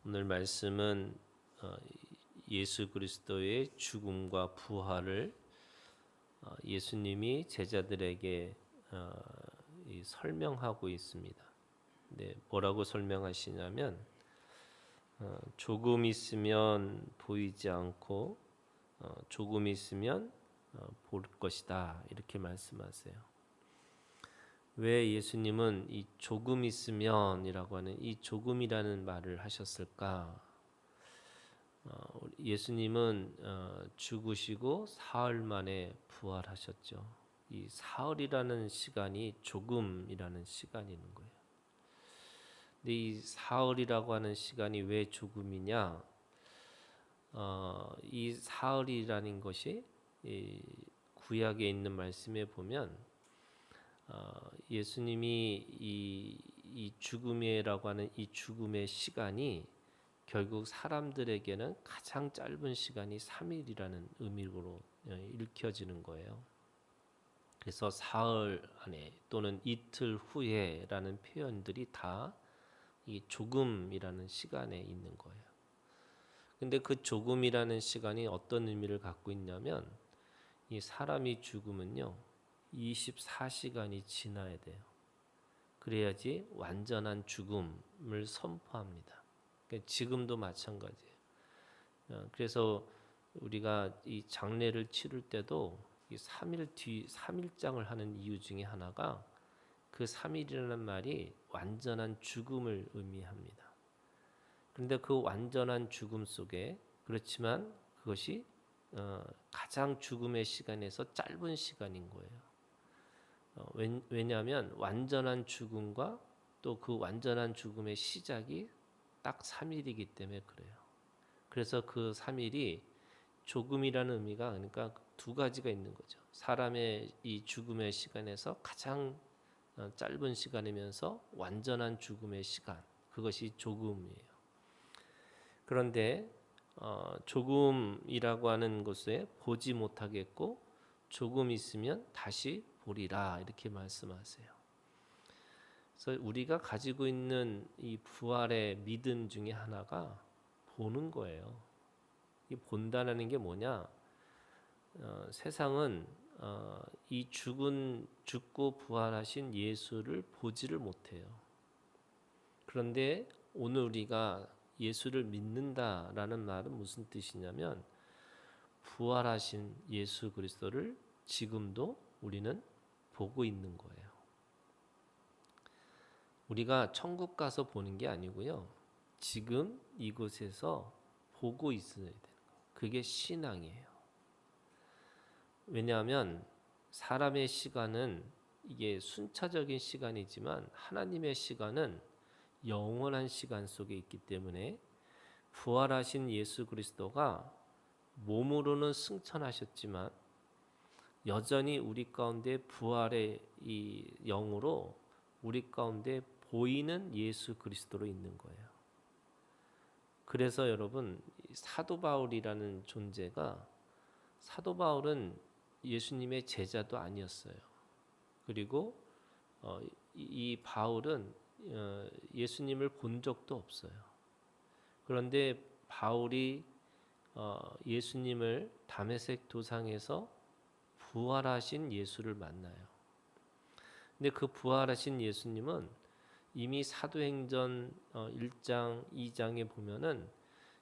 오늘 말씀은 예수 그리스도의 죽음과 부활을 예수님이 제자들에게 설명하고 있습니다. 네, 뭐라고 설명하시냐면 조금 있으면 보이지 않고 조금 있으면 볼 것이다 이렇게 말씀하세요. 왜 예수님은 이 조금 있으면이라고 하는 이 조금이라는 말을 하셨을까? 예수님은 죽으시고 사흘 만에 부활하셨죠. 이 사흘이라는 시간이 조금이라는 시간이 있는 거예요. 근데 이 사흘이라고 하는 시간이 왜 조금이냐? 이 사흘이라는 것이 이 구약에 있는 말씀에 보면 예수님이 이 죽음이라고 하는 이 죽음의 시간이 결국 사람들에게는 가장 짧은 시간이 3일이라는 의미로 읽혀지는 거예요. 그래서 사흘 안에 또는 이틀 후에라는 표현들이 다 이 조금이라는 시간에 있는 거예요. 근데 그 조금이라는 시간이 어떤 의미를 갖고 있냐면 이 사람이 죽으면요 24시간이 지나야 돼요. 그래야지 완전한 죽음을 선포합니다. 그러니까 지금도 마찬가지예요. 그래서 우리가 이 장례를 치를 때도 이 3일장을 하는 이유 중에 하나가 그 3일이라는 말이 완전한 죽음을 의미합니다. 그런데 그 완전한 죽음 속에 그렇지만 그것이 가장 죽음의 시간에서 짧은 시간인 거예요. 왜냐하면 완전한 죽음과 또 그 완전한 죽음의 시작이 딱 3일이기 때문에 그래요. 그래서 그 3일이 조금이라는 의미가 그러니까 두 가지가 있는 거죠. 사람의 이 죽음의 시간에서 가장 짧은 시간이면서 완전한 죽음의 시간, 그것이 조금이에요. 그런데 조금이라고 하는 것에 보지 못하겠고 조금 있으면 다시 보리라 이렇게 말씀하세요. 그래서 우리가 가지고 있는 이 부활의 믿음 중에 하나가 보는 거예요. 이 본다는 게 뭐냐? 세상은 이 죽고 부활하신 예수를 보지를 못해요. 그런데 오늘 우리가 예수를 믿는다라는 말은 무슨 뜻이냐면 부활하신 예수 그리스도를 지금도 우리는 보고 있는 거예요. 우리가 천국 가서 보는 게 아니고요. 지금 이곳에서 보고 있어야 되는 거예요. 그게 신앙이에요. 왜냐하면 사람의 시간은 이게 순차적인 시간이지만 하나님의 시간은 영원한 시간 속에 있기 때문에 부활하신 예수 그리스도가 몸으로는 승천하셨지만 여전히 우리 가운데 부활의 이 영으로 우리 가운데 보이는 예수 그리스도로 있는 거예요. 그래서 여러분 사도 바울이라는 존재가 사도 바울은 예수님의 제자도 아니었어요. 그리고 이 바울은 예수님을 본 적도 없어요. 그런데 바울이 예수님을 다메섹 도상에서 부활하신 예수를 만나요. 근데 그 부활하신 예수님은 이미 사도행전 1장, 2장에 보면은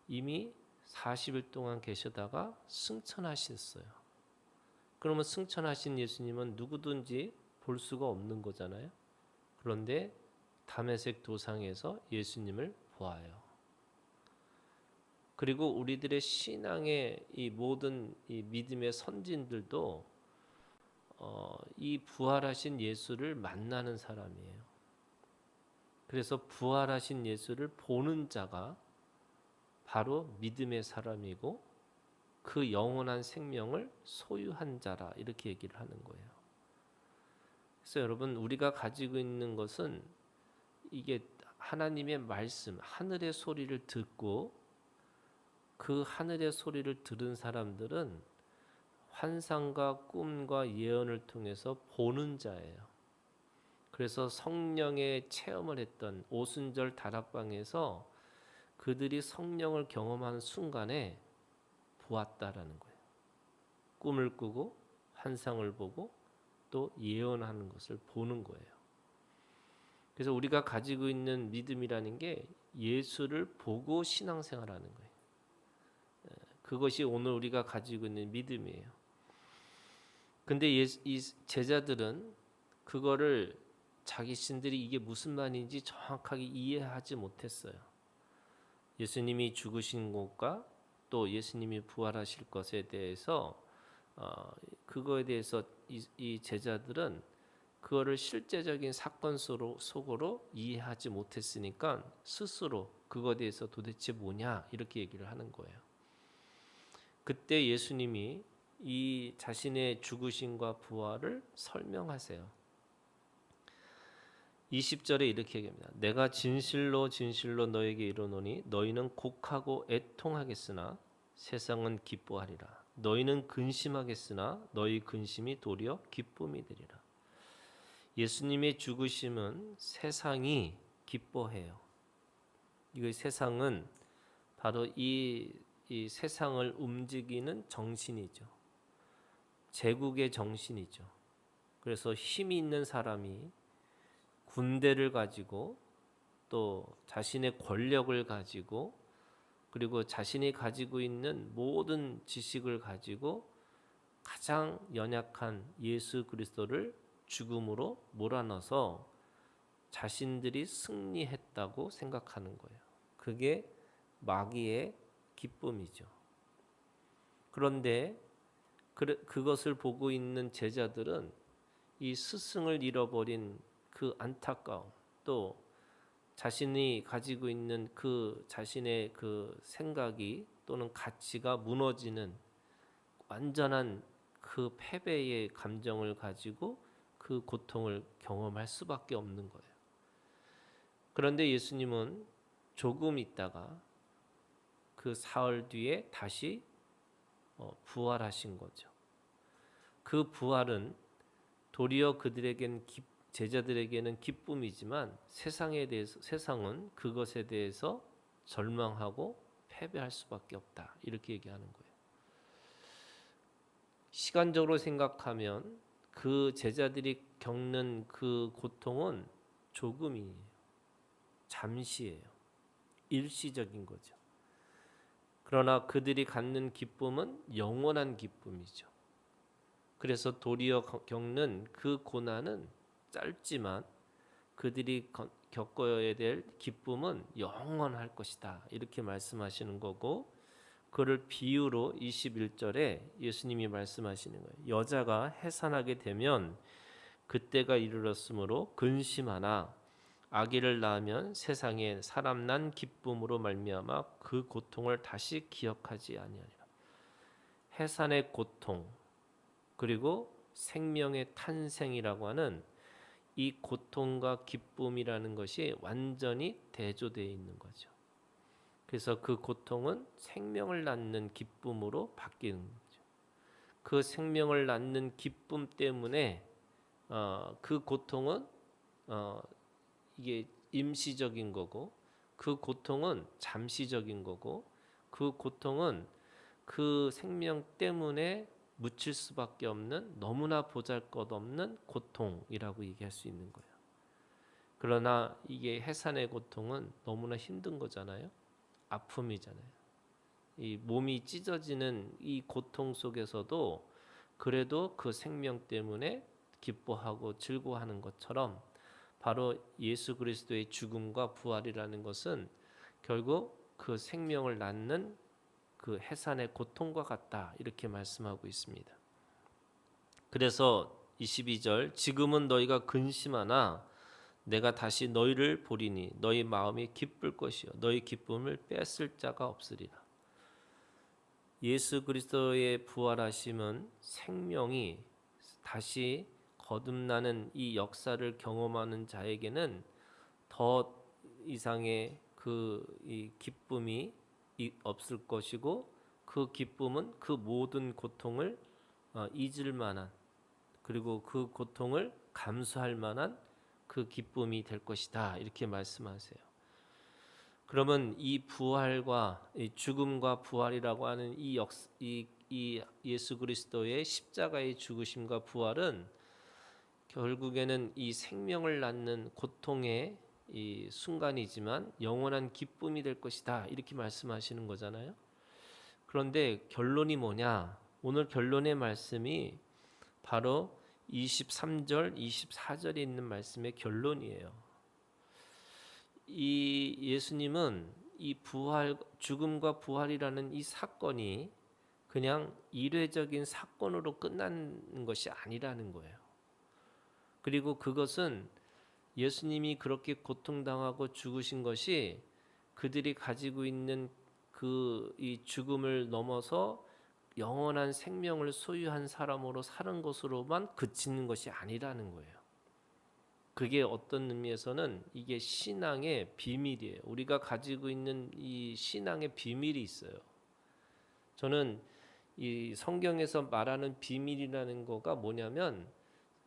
이미 40일 동안 계시다가 승천하셨어요. 그러면 승천하신 예수님은 누구든지 볼 수가 없는 거잖아요. 그런데 다메섹 도상에서 예수님을 보아요. 그리고 우리들의 신앙의 이 모든 이 믿음의 선진들도 이 부활하신 예수를 만나는 사람이에요. 그래서 부활하신 예수를 보는 자가 바로 믿음의 사람이고 그 영원한 생명을 소유한 자라 이렇게 얘기를 하는 거예요. 그래서 여러분 우리가 가지고 있는 것은 이게 하나님의 말씀, 하늘의 소리를 듣고 그 하늘의 소리를 들은 사람들은 환상과 꿈과 예언을 통해서 보는 자예요. 그래서 성령의 체험을 했던 오순절 다락방에서 그들이 성령을 경험하는 순간에 보았다라는 거예요. 꿈을 꾸고 환상을 보고 또 예언하는 것을 보는 거예요. 그래서 우리가 가지고 있는 믿음이라는 게 예수를 보고 신앙생활하는 거예요. 그것이 오늘 우리가 가지고 있는 믿음이에요. 근데 이 제자들은 그거를 자기 신들이 이게 무슨 말인지 정확하게 이해하지 못했어요. 예수님이 죽으신 것과 또 예수님이 부활하실 것에 대해서 그거에 대해서 이 제자들은 그거를 실제적인 사건 속으로 이해하지 못했으니까 스스로 그거에 대해서 도대체 뭐냐 이렇게 얘기를 하는 거예요. 그때 예수님이 이 자신의 죽으심과 부활을 설명하세요. 20절에 이렇게 얘기합니다. 내가 진실로 진실로 너에게 이르노니 너희는 곡하고 애통하겠으나 세상은 기뻐하리라. 너희는 근심하겠으나 너희 근심이 도리어 기쁨이 되리라. 예수님의 죽으심은 세상이 기뻐해요. 이 세상은 바로 이 세상을 움직이는 정신이죠. 제국의 정신이죠. 그래서 힘이 있는 사람이 군대를 가지고 또 자신의 권력을 가지고 그리고 자신이 가지고 있는 모든 지식을 가지고 가장 연약한 예수 그리스도를 죽음으로 몰아넣어서 자신들이 승리했다고 생각하는 거예요. 그게 마귀의 기쁨이죠. 그런데 그것을 보고 있는 제자들은 이 스승을 잃어버린 그 안타까움, 또 자신이 가지고 있는 그 자신의 그 생각이 또는 가치가 무너지는 완전한 그 패배의 감정을 가지고 그 고통을 경험할 수밖에 없는 거예요. 그런데 예수님은 조금 있다가 그 사흘 뒤에 다시 부활하신 거죠. 그 부활은 도리어 제자들에게는 기쁨이지만 세상은 그것에 대해서 절망하고 패배할 수밖에 없다. 이렇게 얘기하는 거예요. 시간적으로 생각하면 그 제자들이 겪는 그 고통은 조금이에요. 잠시예요. 일시적인 거죠. 그러나 그들이 갖는 기쁨은 영원한 기쁨이죠. 그래서 도리어 겪는 그 고난은 짧지만 그들이 겪어야 될 기쁨은 영원할 것이다. 이렇게 말씀하시는 거고, 그를 비유로 21절에 예수님이 말씀하시는 거예요. 여자가 해산하게 되면 그때가 이르렀으므로 근심하나 아기를 낳으면 세상에 사람 난 기쁨으로 말미암아 그 고통을 다시 기억하지 아니하리라. 해산의 고통 그리고 생명의 탄생이라고 하는 이 고통과 기쁨이라는 것이 완전히 대조되어 있는 거죠. 그래서 그 고통은 생명을 낳는 기쁨으로 바뀌는 거죠. 그 생명을 낳는 기쁨 때문에 그 고통은 이게 임시적인 거고, 그 고통은 잠시적인 거고, 그 고통은 그 생명 때문에 묻힐 수밖에 없는 너무나 보잘것없는 고통이라고 얘기할 수 있는 거예요. 그러나 이게 해산의 고통은 너무나 힘든 거잖아요. 아픔이잖아요. 이 몸이 찢어지는 이 고통 속에서도 그래도 그 생명 때문에 기뻐하고 즐거워하는 것처럼 바로 예수 그리스도의 죽음과 부활이라는 것은 결국 그 생명을 낳는 그 해산의 고통과 같다 이렇게 말씀하고 있습니다. 그래서 22절 지금은 너희가 근심하나 내가 다시 너희를 보리니 너희 마음이 기쁠 것이요 너희 기쁨을 뺏을 자가 없으리라. 예수 그리스도의 부활하심은 생명이 다시 거듭나는 이 역사를 경험하는 자에게는 더 이상의 이 기쁨이 없을 것이고, 그 기쁨은 그 모든 고통을 잊을 만한, 그리고 그 고통을 감수할 만한 그 기쁨이 될 것이다 이렇게 말씀하세요. 그러면 이 부활과 이 죽음과 부활이라고 하는 이 예수 그리스도의 십자가의 죽으심과 부활은 결국에는 이 생명을 낳는 고통의 이 순간이지만 영원한 기쁨이 될 것이다, 이렇게 말씀하시는 거잖아요. 그런데 결론이 뭐냐? 오늘 결론의 말씀이 바로 23절, 24절에 있는 말씀의 결론이에요. 이 예수님은 이 부활, 죽음과 부활이라는 이 사건이 그냥 일회적인 사건으로 끝난 것이 아니라는 거예요. 그리고 그것은 예수님이 그렇게 고통당하고 죽으신 것이 그들이 가지고 있는 그 이 죽음을 넘어서 영원한 생명을 소유한 사람으로 사는 것으로만 그치는 것이 아니라는 거예요. 그게 어떤 의미에서는 이게 신앙의 비밀이에요. 우리가 가지고 있는 이 신앙의 비밀이 있어요. 저는 이 성경에서 말하는 비밀이라는 거가 뭐냐면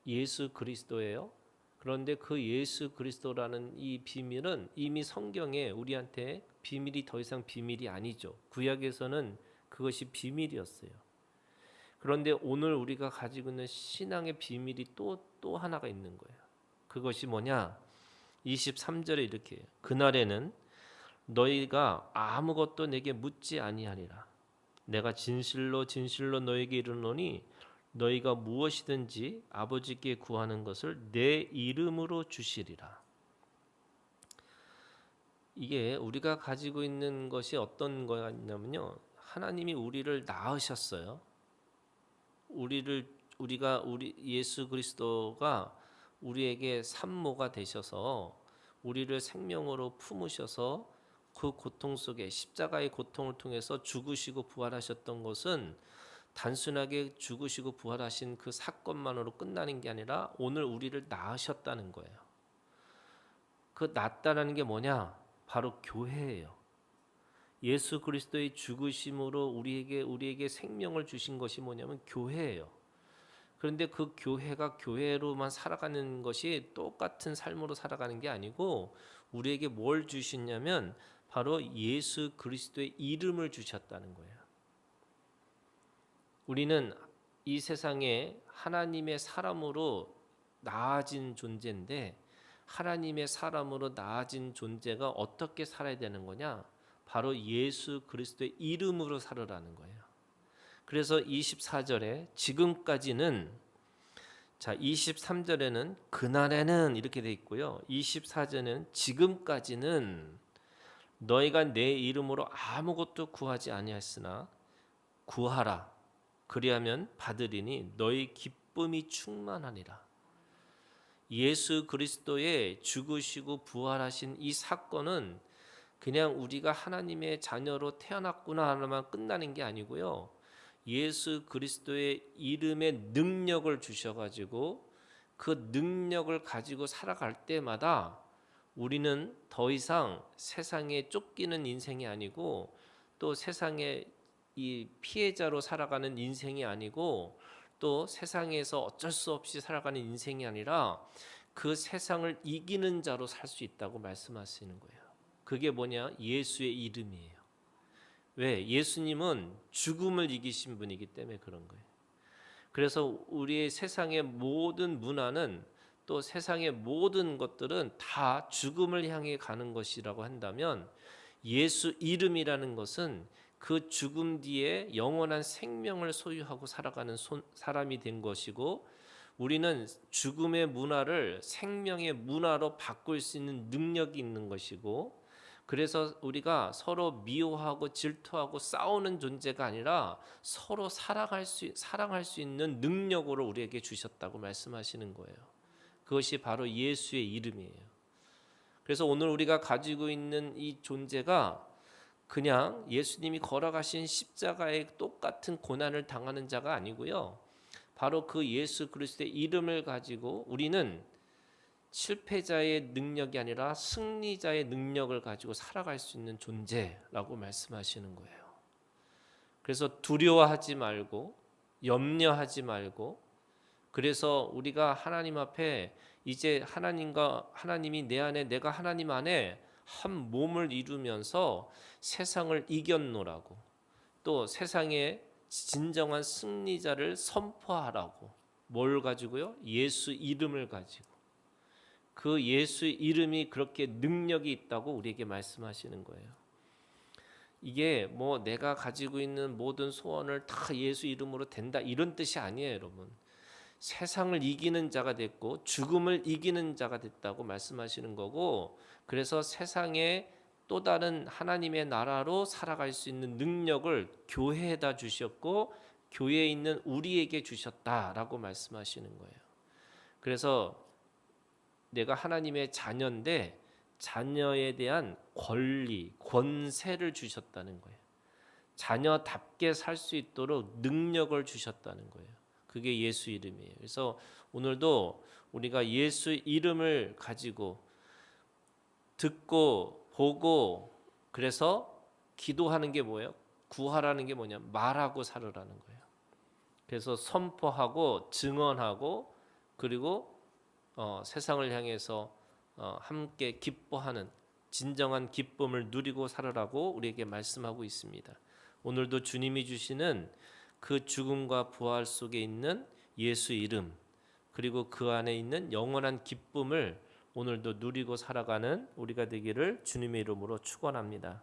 예수 그리스도예요. 그런데 그 예수 그리스도라는 이 비밀은 이미 성경에 우리한테 비밀이 더 이상 비밀이 아니죠. 구약에서는 그것이 비밀이었어요. 그런데 오늘 우리가 가지고 있는 신앙의 비밀이 또 하나가 있는 거예요. 그것이 뭐냐? 23절에 이렇게 해요. 그날에는 너희가 아무것도 내게 묻지 아니하리라. 내가 진실로 진실로 너에게 이르노니 너희가 무엇이든지 아버지께 구하는 것을 내 이름으로 주시리라. 이게 우리가 가지고 있는 것이 어떤 거냐면요, 하나님이 우리를 낳으셨어요. 우리 예수 그리스도가 우리에게 산모가 되셔서 우리를 생명으로 품으셔서 그 고통 속에 십자가의 고통을 통해서 죽으시고 부활하셨던 것은 단순하게 죽으시고 부활하신 그 사건만으로 끝나는 게 아니라 오늘 우리를 낳으셨다는 거예요. 그 낳았다는 게 뭐냐? 바로 교회예요. 예수 그리스도의 죽으심으로 우리에게 생명을 주신 것이 뭐냐면 교회예요. 그런데 그 교회가 교회로만 살아가는 것이 똑같은 삶으로 살아가는 게 아니고 우리에게 뭘 주셨냐면 바로 예수 그리스도의 이름을 주셨다는 거예요. 우리는 이 세상에 하나님의 사람으로 나아진 존재인데 하나님의 사람으로 나아진 존재가 어떻게 살아야 되는 거냐? 바로 예수 그리스도의 이름으로 살으라는 거예요. 그래서 24절에 지금까지는, 자 23절에는 그날에는 이렇게 돼 있고요. 24절에는 지금까지는 너희가 내 이름으로 아무것도 구하지 아니하였으나 구하라 그리하면 받으리니 너희 기쁨이 충만하니라. 예수 그리스도의 죽으시고 부활하신 이 사건은 그냥 우리가 하나님의 자녀로 태어났구나 하나만 끝나는 게 아니고요. 예수 그리스도의 이름의 능력을 주셔가지고 그 능력을 가지고 살아갈 때마다 우리는 더 이상 세상에 쫓기는 인생이 아니고 또 세상의 이 피해자로 살아가는 인생이 아니고 또 세상에서 어쩔 수 없이 살아가는 인생이 아니라 그 세상을 이기는 자로 살 수 있다고 말씀하시는 거예요. 그게 뭐냐? 예수의 이름이에요. 왜? 예수님은 죽음을 이기신 분이기 때문에 그런 거예요. 그래서 우리의 세상의 모든 문화는 또 세상의 모든 것들은 다 죽음을 향해 가는 것이라고 한다면 예수 이름이라는 것은 그 죽음 뒤에 영원한 생명을 소유하고 살아가는 사람이 된 것이고 우리는 죽음의 문화를 생명의 문화로 바꿀 수 있는 능력이 있는 것이고 그래서 우리가 서로 미워하고 질투하고 싸우는 존재가 아니라 서로 사랑할 수 있는 능력으로 우리에게 주셨다고 말씀하시는 거예요. 그것이 바로 예수의 이름이에요. 그래서 오늘 우리가 가지고 있는 이 존재가 그냥 예수님이 걸어가신 십자가에 똑같은 고난을 당하는 자가 아니고요. 바로 그 예수 그리스도의 이름을 가지고 우리는 실패자의 능력이 아니라 승리자의 능력을 가지고 살아갈 수 있는 존재라고 말씀하시는 거예요. 그래서 두려워하지 말고 염려하지 말고 그래서 우리가 하나님 앞에 이제 하나님이 내 안에 내가 하나님 안에 한 몸을 이루면서 세상을 이겼노라고, 또 세상의 진정한 승리자를 선포하라고. 뭘 가지고요? 예수 이름을 가지고. 그 예수 이름이 그렇게 능력이 있다고 우리에게 말씀하시는 거예요. 이게 뭐 내가 가지고 있는 모든 소원을 다 예수 이름으로 된다 이런 뜻이 아니에요, 여러분. 세상을 이기는 자가 됐고 죽음을 이기는 자가 됐다고 말씀하시는 거고, 그래서 세상에 또 다른 하나님의 나라로 살아갈 수 있는 능력을 교회에다 주셨고 교회에 있는 우리에게 주셨다라고 말씀하시는 거예요. 그래서 내가 하나님의 자녀인데 자녀에 대한 권리, 권세를 주셨다는 거예요. 자녀답게 살 수 있도록 능력을 주셨다는 거예요. 그게 예수 이름이에요. 그래서 오늘도 우리가 예수 이름을 가지고 듣고 보고, 그래서 기도하는 게 뭐예요? 구하라는 게 뭐냐? 말하고 살으라는 거예요. 그래서 선포하고 증언하고, 그리고 세상을 향해서 함께 기뻐하는 진정한 기쁨을 누리고 살으라고 우리에게 말씀하고 있습니다. 오늘도 주님이 주시는 그 죽음과 부활 속에 있는 예수 이름, 그리고 그 안에 있는 영원한 기쁨을 오늘도 누리고 살아가는 우리가 되기를 주님의 이름으로 축원합니다.